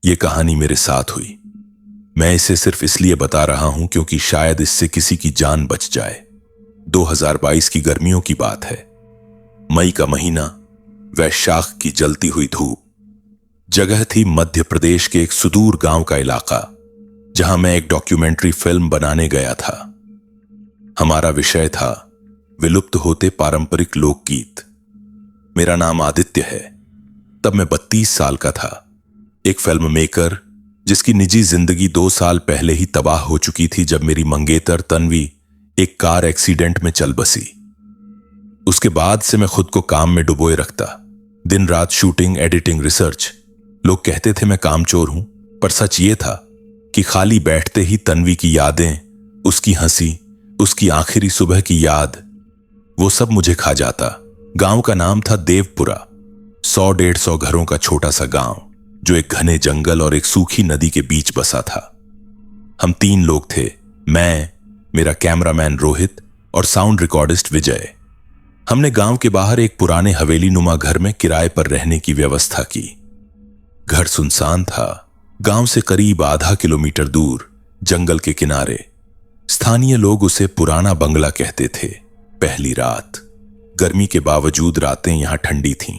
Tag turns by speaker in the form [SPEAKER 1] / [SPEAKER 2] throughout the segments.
[SPEAKER 1] ये कहानी मेरे साथ हुई। मैं इसे सिर्फ इसलिए बता रहा हूं क्योंकि शायद इससे किसी की जान बच जाए। 2022 की गर्मियों की बात है। मई का महीना, वैशाख की जलती हुई धूप। जगह थी मध्य प्रदेश के एक सुदूर गांव का इलाका, जहां मैं एक डॉक्यूमेंट्री फिल्म बनाने गया था। हमारा विषय था विलुप्त होते पारंपरिक लोकगीत। मेरा नाम आदित्य है। तब मैं 32 साल का था, एक फिल्म मेकर जिसकी निजी जिंदगी 2 साल पहले ही तबाह हो चुकी थी जब मेरी मंगेतर तन्वी एक कार एक्सीडेंट में चल बसी। उसके बाद से मैं खुद को काम में डुबोए रखता, दिन रात शूटिंग, एडिटिंग, रिसर्च। लोग कहते थे मैं कामचोर हूं, पर सच ये था कि खाली बैठते ही तन्वी की यादें, उसकी हंसी, उसकी आखिरी सुबह की याद, वो सब मुझे खा जाता। गांव का नाम था देवपुरा। 100-150 घरों का छोटा सा गांव जो एक घने जंगल और एक सूखी नदी के बीच बसा था। हम 3 लोग थे, मैं, मेरा कैमरामैन रोहित और साउंड रिकॉर्डिस्ट विजय। हमने गांव के बाहर एक पुराने हवेली नुमा घर में किराए पर रहने की व्यवस्था की। घर सुनसान था। गांव से करीब आधा किलोमीटर दूर, जंगल के किनारे। स्थानीय लोग उसे पुराना बंगला कहते थे। पहली रात। गर्मी के बावजूद रातें यहां ठंडी थीं।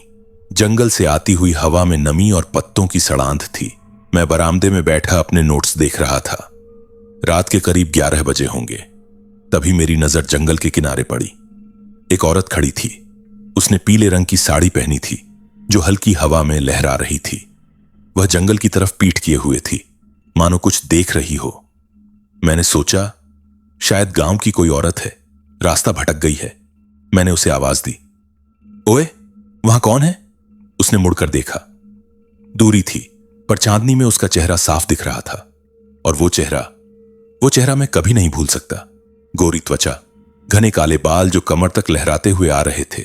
[SPEAKER 1] जंगल से आती हुई हवा में नमी और पत्तों की सड़ांध थी। मैं बरामदे में बैठा अपने नोट्स देख रहा था। रात के करीब 11 बजे होंगे। तभी मेरी नजर जंगल के किनारे पड़ी। एक औरत खड़ी थी। उसने पीले रंग की साड़ी पहनी थी जो हल्की हवा में लहरा रही थी। वह जंगल की तरफ पीठ किए हुए थी, मानो कुछ देख रही हो। मैंने सोचा शायद गांव की कोई औरत है, रास्ता भटक गई है। मैंने उसे आवाज दी, ओए, वहां कौन है? उसने मुड़कर देखा। दूरी थी, पर चांदनी में उसका चेहरा साफ दिख रहा था। और वो चेहरा मैं कभी नहीं भूल सकता। गोरी त्वचा, घने काले बाल जो कमर तक लहराते हुए आ रहे थे,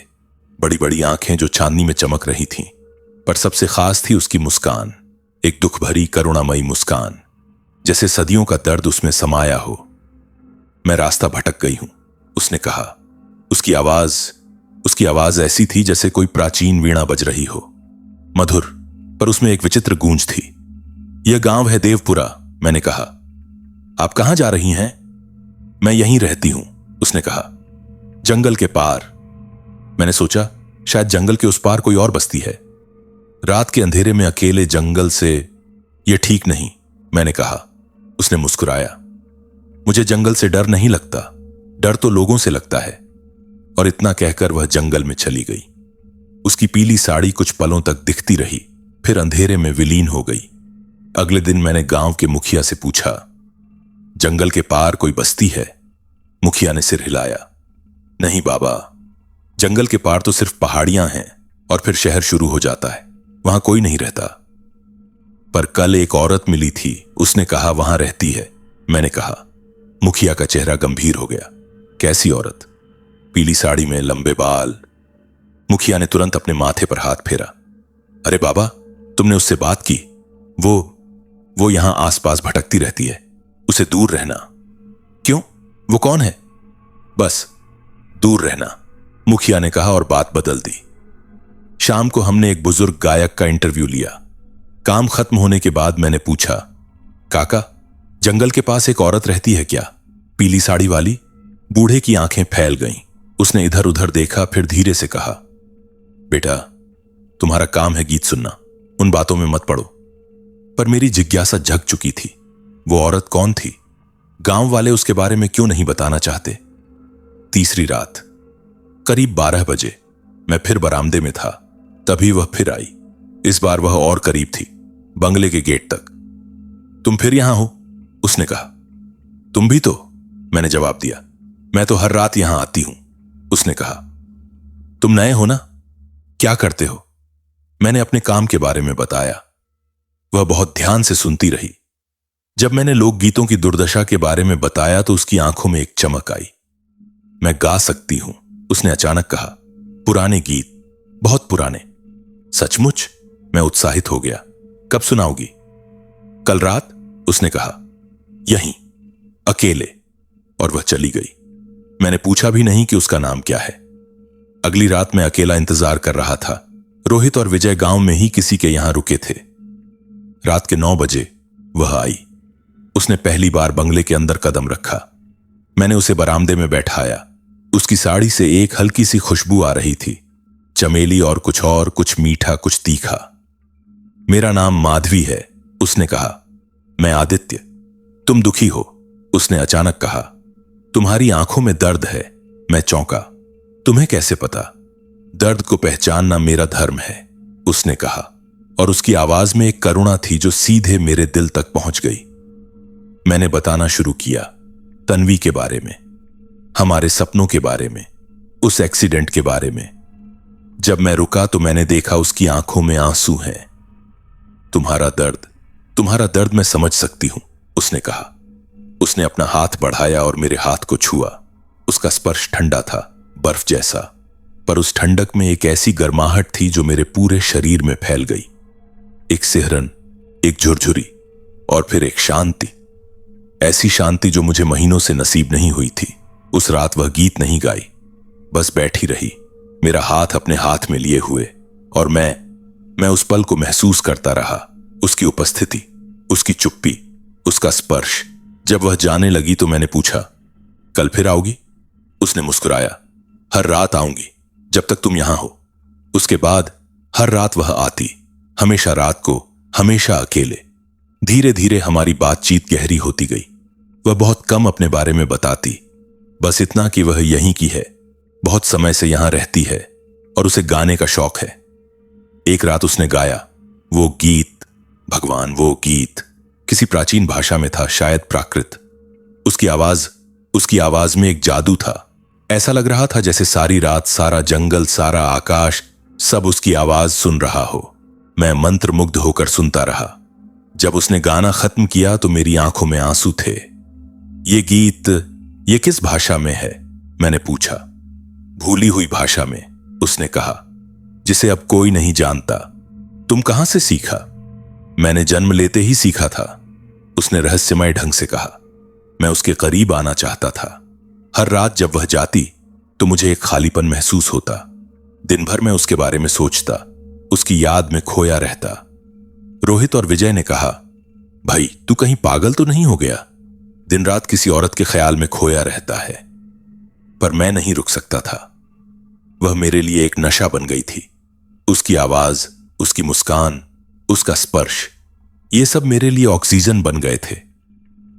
[SPEAKER 1] बड़ी बड़ी आंखें जो चांदनी में चमक रही थीं। पर सबसे खास थी उसकी मुस्कान, एक दुख भरी करुणामयी मुस्कान, जैसे सदियों का दर्द उसमें समाया हो। मैं रास्ता भटक गई हूं, उसने कहा। उसकी आवाज ऐसी थी जैसे कोई प्राचीन वीणा बज रही हो, मधुर, पर उसमें एक विचित्र गूंज थी। यह गांव है देवपुरा, मैंने कहा। आप कहां जा रही हैं? मैं यहीं रहती हूं, उसने कहा। जंगल के पार। मैंने सोचा शायद जंगल के उस पार कोई और बस्ती है। रात के अंधेरे में अकेले जंगल से, यह ठीक नहीं, मैंने कहा। उसने मुस्कुराया। मुझे जंगल से डर नहीं लगता, डर तो लोगों से लगता है। और इतना कहकर वह जंगल में चली गई। उसकी पीली साड़ी कुछ पलों तक दिखती रही, फिर अंधेरे में विलीन हो गई। अगले दिन मैंने गांव के मुखिया से पूछा, जंगल के पार कोई बस्ती है? मुखिया ने सिर हिलाया। नहीं बाबा, जंगल के पार तो सिर्फ पहाड़ियां हैं और फिर शहर शुरू हो जाता है, वहां कोई नहीं रहता। पर कल एक औरत मिली थी, उसने कहा वहां रहती है। मैंने कहा। मुखिया का चेहरा गंभीर हो गया। कैसी औरत? पीली साड़ी में, लंबे बाल। मुखिया ने तुरंत अपने माथे पर हाथ फेरा। अरे बाबा, तुमने उससे बात की? वो यहां आसपास भटकती रहती है, उसे दूर रहना। क्यों? वो कौन है? बस दूर रहना, मुखिया ने कहा और बात बदल दी। शाम को हमने एक बुजुर्ग गायक का इंटरव्यू लिया। काम खत्म होने के बाद मैंने पूछा, काका, जंगल के पास एक औरत रहती है क्या? पीली साड़ी वाली? बूढ़े की आंखें फैल गईं। उसने इधर उधर देखा, फिर धीरे से कहा, बेटा, तुम्हारा काम है गीत सुनना, उन बातों में मत पड़ो। पर मेरी जिज्ञासा जग चुकी थी। वो औरत कौन थी? गांव वाले उसके बारे में क्यों नहीं बताना चाहते? तीसरी रात, करीब 12 बजे, मैं फिर बरामदे में था। तभी वह फिर आई। इस बार वह और करीब थी, बंगले के गेट तक। तुम फिर यहां हो? उसने कहा। तुम भी तो, मैंने जवाब दिया। मैं तो हर रात यहां आती हूं, उसने कहा। तुम नए हो ना? क्या करते हो? मैंने अपने काम के बारे में बताया। वह बहुत ध्यान से सुनती रही। जब मैंने लोकगीतों की दुर्दशा के बारे में बताया तो उसकी आंखों में एक चमक आई। मैं गा सकती हूं, उसने अचानक कहा। पुराने गीत, बहुत पुराने। सचमुच? मैं उत्साहित हो गया। कब सुनाओगी? कल रात, उसने कहा। यहीं, अकेले। और वह चली गई। मैंने पूछा भी नहीं कि उसका नाम क्या है। अगली रात मैं अकेला इंतजार कर रहा था। रोहित और विजय गांव में ही किसी के यहां रुके थे। रात के 9 बजे वह आई। उसने पहली बार बंगले के अंदर कदम रखा। मैंने उसे बरामदे में बैठाया। उसकी साड़ी से एक हल्की सी खुशबू आ रही थी, चमेली और, कुछ मीठा, कुछ तीखा। मेरा नाम माधवी है, उसने कहा। मैं आदित्य। तुम दुखी हो, उसने अचानक कहा। तुम्हारी आंखों में दर्द है। मैं चौंका। तुम्हें कैसे पता? दर्द को पहचानना मेरा धर्म है, उसने कहा, और उसकी आवाज में एक करुणा थी जो सीधे मेरे दिल तक पहुंच गई। मैंने बताना शुरू किया, तन्वी के बारे में, हमारे सपनों के बारे में, उस एक्सीडेंट के बारे में। जब मैं रुका तो मैंने देखा उसकी आंखों में आंसू हैं। तुम्हारा दर्द मैं समझ सकती हूं, उसने कहा। उसने अपना हाथ बढ़ाया और मेरे हाथ को छुआ। उसका स्पर्श ठंडा था, बर्फ जैसा, पर उस ठंडक में एक ऐसी गर्माहट थी जो मेरे पूरे शरीर में फैल गई। एक सिहरन, एक झुरझुरी, और फिर एक शांति। ऐसी शांति जो मुझे महीनों से नसीब नहीं हुई थी। उस रात वह गीत नहीं गाई, बस बैठी रही, मेरा हाथ अपने हाथ में लिए हुए, और मैं उस पल को महसूस करता रहा। उसकी उपस्थिति, उसकी चुप्पी, उसका स्पर्श। जब वह जाने लगी तो मैंने पूछा, कल फिर आओगी? उसने मुस्कुराया। हर रात आऊंगी, जब तक तुम यहां हो। उसके बाद हर रात वह आती, हमेशा रात को, हमेशा अकेले। धीरे धीरे हमारी बातचीत गहरी होती गई। वह बहुत कम अपने बारे में बताती, बस इतना कि वह यहीं की है, बहुत समय से यहां रहती है, और उसे गाने का शौक है। एक रात उसने गाया, वो गीत, भगवान, वो गीत किसी प्राचीन भाषा में था, शायद प्राकृत। उसकी आवाज में एक जादू था। ऐसा लग रहा था जैसे सारी रात, सारा जंगल, सारा आकाश, सब उसकी आवाज सुन रहा हो। मैं मंत्रमुग्ध होकर सुनता रहा। जब उसने गाना खत्म किया तो मेरी आंखों में आंसू थे। ये गीत, ये किस भाषा में है? मैंने पूछा। भूली हुई भाषा में, उसने कहा, जिसे अब कोई नहीं जानता। तुम कहां से सीखा? मैंने जन्म लेते ही सीखा था, उसने रहस्यमय ढंग से कहा। मैं उसके करीब आना चाहता था। हर रात जब वह जाती तो मुझे एक खालीपन महसूस होता। दिन भर मैं उसके बारे में सोचता, उसकी याद में खोया रहता। रोहित और विजय ने कहा, भाई तू कहीं पागल तो नहीं हो गया? दिन रात किसी औरत के ख्याल में खोया रहता है। पर मैं नहीं रुक सकता था। वह मेरे लिए एक नशा बन गई थी। उसकी आवाज, उसकी मुस्कान, उसका स्पर्श, ये सब मेरे लिए ऑक्सीजन बन गए थे।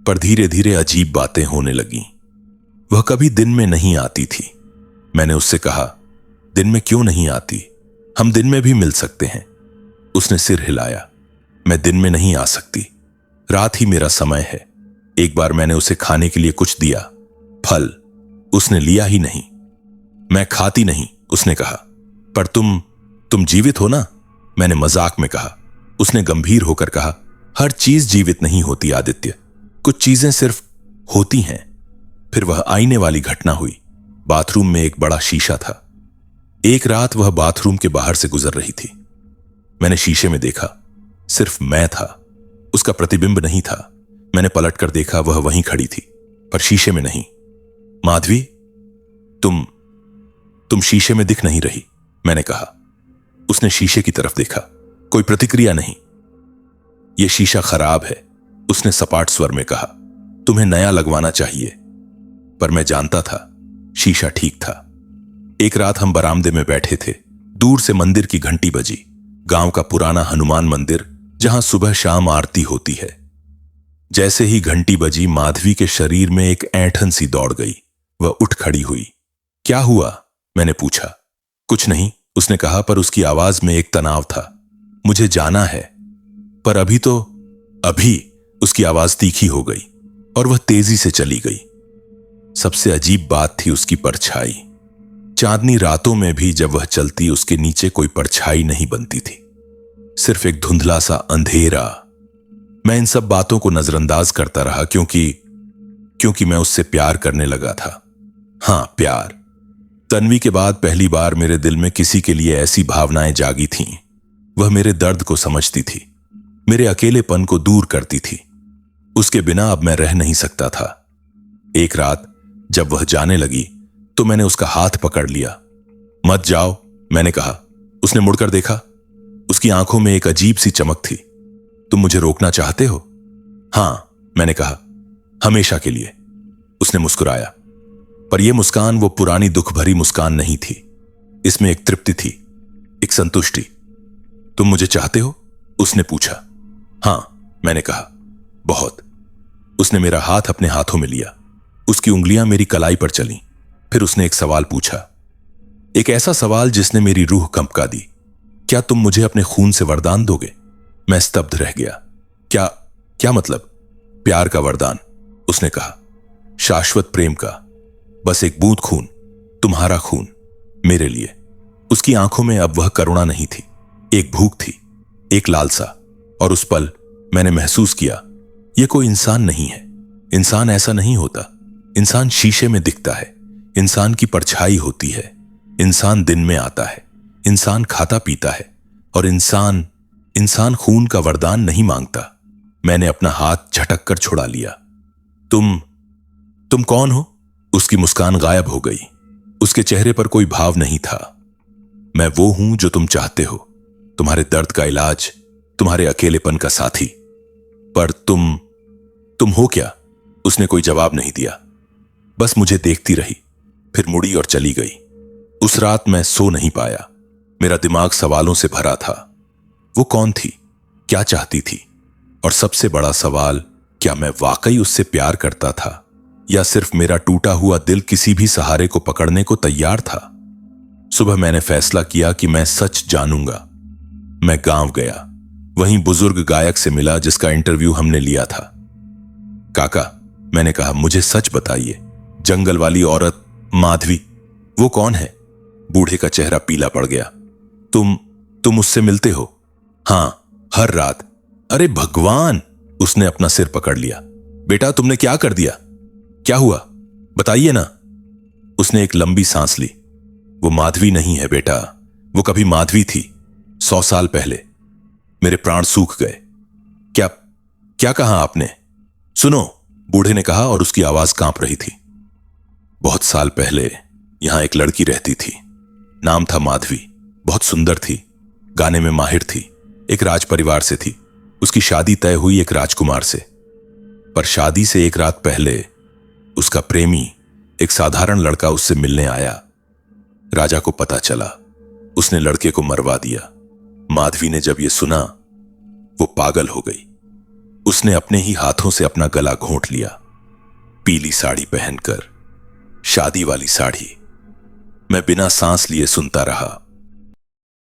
[SPEAKER 1] पर धीरे धीरे अजीब बातें होने लगीं। वह कभी दिन में नहीं आती थी। मैंने उससे कहा, दिन में क्यों नहीं आती? हम दिन में भी मिल सकते हैं। उसने सिर हिलाया। मैं दिन में नहीं आ सकती, रात ही मेरा समय है। एक बार मैंने उसे खाने के लिए कुछ दिया, फल, उसने लिया ही नहीं। मैं खाती नहीं, उसने कहा। पर तुम जीवित हो ना? मैंने मजाक में कहा। उसने गंभीर होकर कहा, हर चीज जीवित नहीं होती आदित्य, कुछ चीजें सिर्फ होती हैं। फिर वह आईने वाली घटना हुई। बाथरूम में एक बड़ा शीशा था। एक रात वह बाथरूम के बाहर से गुजर रही थी। मैंने शीशे में देखा, सिर्फ मैं था, उसका प्रतिबिंब नहीं था। मैंने पलटकर देखा, वह वहीं खड़ी थी, पर शीशे में नहीं। माधवी, तुम शीशे में दिख नहीं रही, मैंने कहा। उसने शीशे की तरफ देखा, कोई प्रतिक्रिया नहीं। यह शीशा खराब है, उसने सपाट स्वर में कहा। तुम्हें नया लगवाना चाहिए। पर मैं जानता था, शीशा ठीक था। एक रात हम बरामदे में बैठे थे। दूर से मंदिर की घंटी बजी। गांव का पुराना हनुमान मंदिर, जहां सुबह शाम आरती होती है। जैसे ही घंटी बजी, माधवी के शरीर में एक ऐंठन सी दौड़ गई। वह उठ खड़ी हुई। क्या हुआ? मैंने पूछा। कुछ नहीं, उसने कहा, पर उसकी आवाज में एक तनाव था। मुझे जाना है। पर अभी उसकी आवाज तीखी हो गई और वह तेजी से चली गई। सबसे अजीब बात थी उसकी परछाई। चांदनी रातों में भी जब वह चलती, उसके नीचे कोई परछाई नहीं बनती थी, सिर्फ एक धुंधला सा अंधेरा। मैं इन सब बातों को नजरअंदाज करता रहा क्योंकि मैं उससे प्यार करने लगा था। हां, प्यार। तन्वी के बाद पहली बार मेरे दिल में किसी के लिए ऐसी भावनाएं जागी थीं। वह मेरे दर्द को समझती थी, मेरे अकेलेपन को दूर करती थी। उसके बिना अब मैं रह नहीं सकता था। एक रात जब वह जाने लगी तो मैंने उसका हाथ पकड़ लिया। मत जाओ, मैंने कहा। उसने मुड़कर देखा। उसकी आंखों में एक अजीब सी चमक थी। तुम मुझे रोकना चाहते हो? हां, मैंने कहा, हमेशा के लिए। उसने मुस्कुराया, पर यह मुस्कान वो पुरानी दुख भरी मुस्कान नहीं थी। इसमें एक तृप्ति थी, एक संतुष्टि। तुम मुझे चाहते हो? उसने पूछा। हां, मैंने कहा, बहुत। उसने मेरा हाथ अपने हाथों में लिया। उसकी उंगलियां मेरी कलाई पर चलीं। फिर उसने एक सवाल पूछा, एक ऐसा सवाल जिसने मेरी रूह कंपका दी। क्या तुम मुझे अपने खून से वरदान दोगे? मैं स्तब्ध रह गया। क्या क्या मतलब? प्यार का वरदान, उसने कहा, शाश्वत प्रेम का। बस एक बूंद खून, तुम्हारा खून, मेरे लिए। उसकी आंखों में अब वह करुणा नहीं थी, एक भूख थी, एक लालसा। और उस पल मैंने महसूस किया, यह कोई इंसान नहीं है। इंसान ऐसा नहीं होता। इंसान शीशे में दिखता है, इंसान की परछाई होती है, इंसान दिन में आता है, इंसान खाता पीता है, और इंसान खून का वरदान नहीं मांगता। मैंने अपना हाथ झटक कर छुड़ा लिया। तुम कौन हो? उसकी मुस्कान गायब हो गई। उसके चेहरे पर कोई भाव नहीं था। मैं वो हूं जो तुम चाहते हो, तुम्हारे दर्द का इलाज, तुम्हारे अकेलेपन का साथी। पर तुम हो क्या? उसने कोई जवाब नहीं दिया, बस मुझे देखती रही, फिर मुड़ी और चली गई। उस रात मैं सो नहीं पाया। मेरा दिमाग सवालों से भरा था। वो कौन थी? क्या चाहती थी? और सबसे बड़ा सवाल, क्या मैं वाकई उससे प्यार करता था, या सिर्फ मेरा टूटा हुआ दिल किसी भी सहारे को पकड़ने को तैयार था? सुबह मैंने फैसला किया कि मैं सच जानूंगा। मैं गांव गया, वहीं बुजुर्ग गायक से मिला जिसका इंटरव्यू हमने लिया था। काका, मैंने कहा, मुझे सच बताइए, जंगल वाली औरत माधवी, वो कौन है? बूढ़े का चेहरा पीला पड़ गया। तुम उससे मिलते हो? हां, हर रात। अरे भगवान! उसने अपना सिर पकड़ लिया। बेटा, तुमने क्या कर दिया? क्या हुआ? बताइए ना। उसने एक लंबी सांस ली। वो माधवी नहीं है बेटा, वो कभी माधवी थी, 100 साल पहले। मेरे प्राण सूख गए। क्या कहा आपने? सुनो, बूढ़े ने कहा, और उसकी आवाज कांप रही थी। बहुत साल पहले यहां एक लड़की रहती थी। नाम था माधवी। बहुत सुंदर थी, गाने में माहिर थी, एक राज परिवार से थी। उसकी शादी तय हुई एक राजकुमार से। पर शादी से एक रात पहले उसका प्रेमी, एक साधारण लड़का, उससे मिलने आया। राजा को पता चला, उसने लड़के को मरवा दिया। माधवी ने जब यह सुना, वो पागल हो गई। उसने अपने ही हाथों से अपना गला घोंट लिया। पीली साड़ी पहनकर, शादी वाली साड़ी। मैं बिना सांस लिए सुनता रहा।